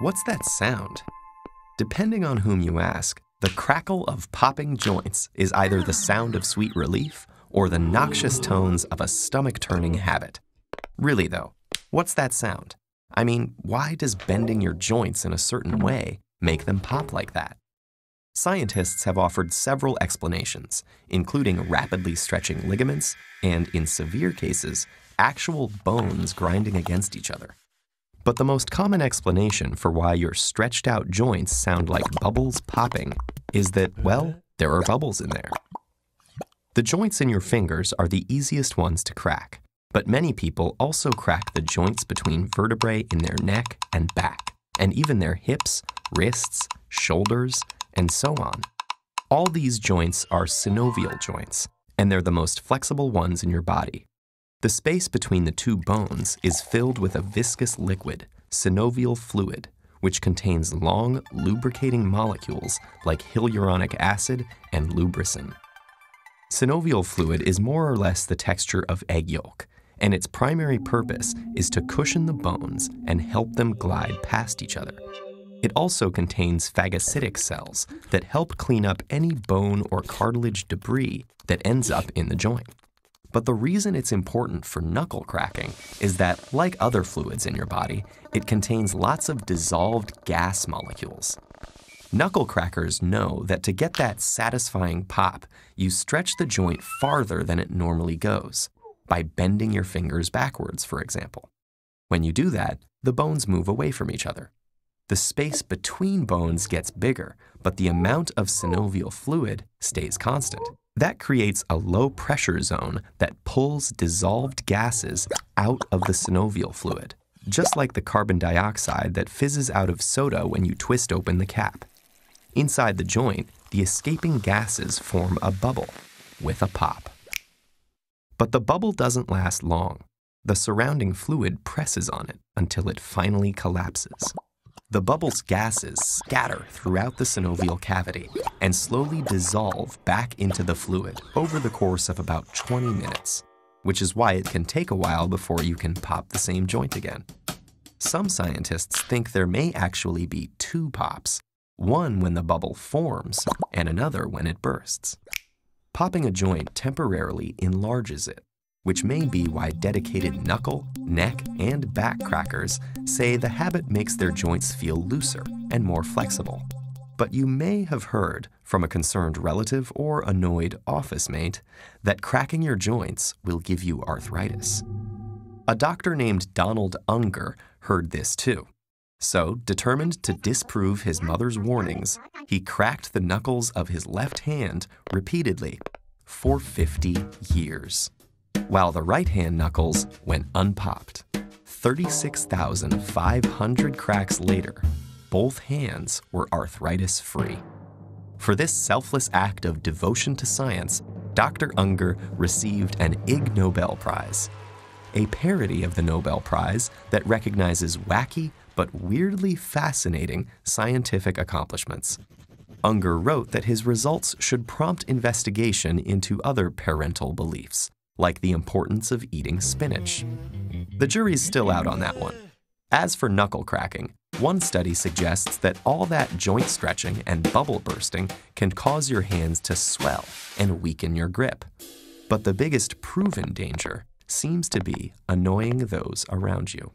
What's that sound? Depending on whom you ask, the crackle of popping joints is either the sound of sweet relief or the noxious tones of a stomach-turning habit. Really though, what's that sound? I mean, why does bending your joints in a certain way make them pop like that? Scientists have offered several explanations, including rapidly stretching ligaments and, in severe cases, actual bones grinding against each other. But the most common explanation for why your stretched out joints sound like bubbles popping is that, well, there are bubbles in there. The joints in your fingers are the easiest ones to crack, but many people also crack the joints between vertebrae in their neck and back, and even their hips, wrists, shoulders, and so on. All these joints are synovial joints, and they're the most flexible ones in your body. The space between the two bones is filled with a viscous liquid, synovial fluid, which contains long, lubricating molecules like hyaluronic acid and lubricin. Synovial fluid is more or less the texture of egg yolk, and its primary purpose is to cushion the bones and help them glide past each other. It also contains phagocytic cells that help clean up any bone or cartilage debris that ends up in the joint. But the reason it's important for knuckle cracking is that, like other fluids in your body, it contains lots of dissolved gas molecules. Knuckle crackers know that to get that satisfying pop, you stretch the joint farther than it normally goes, by bending your fingers backwards, for example. When you do that, the bones move away from each other. The space between bones gets bigger, but the amount of synovial fluid stays constant. That creates a low-pressure zone that pulls dissolved gases out of the synovial fluid, just like the carbon dioxide that fizzes out of soda when you twist open the cap. Inside the joint, the escaping gases form a bubble with a pop. But the bubble doesn't last long. The surrounding fluid presses on it until it finally collapses. The bubble's gases scatter throughout the synovial cavity and slowly dissolve back into the fluid over the course of about 20 minutes, which is why it can take a while before you can pop the same joint again. Some scientists think there may actually be two pops, one when the bubble forms and another when it bursts. Popping a joint temporarily enlarges it, which may be why dedicated knuckle, neck, and back crackers say the habit makes their joints feel looser and more flexible. But you may have heard from a concerned relative or annoyed office mate that cracking your joints will give you arthritis. A doctor named Donald Unger heard this too. So, determined to disprove his mother's warnings, he cracked the knuckles of his left hand repeatedly for 50 years. While the right-hand knuckles went unpopped. 36,500 cracks later, both hands were arthritis-free. For this selfless act of devotion to science, Dr. Unger received an Ig Nobel Prize, a parody of the Nobel Prize that recognizes wacky but weirdly fascinating scientific accomplishments. Unger wrote that his results should prompt investigation into other parental beliefs, like the importance of eating spinach. The jury's still out on that one. As for knuckle cracking, one study suggests that all that joint stretching and bubble bursting can cause your hands to swell and weaken your grip. But the biggest proven danger seems to be annoying those around you.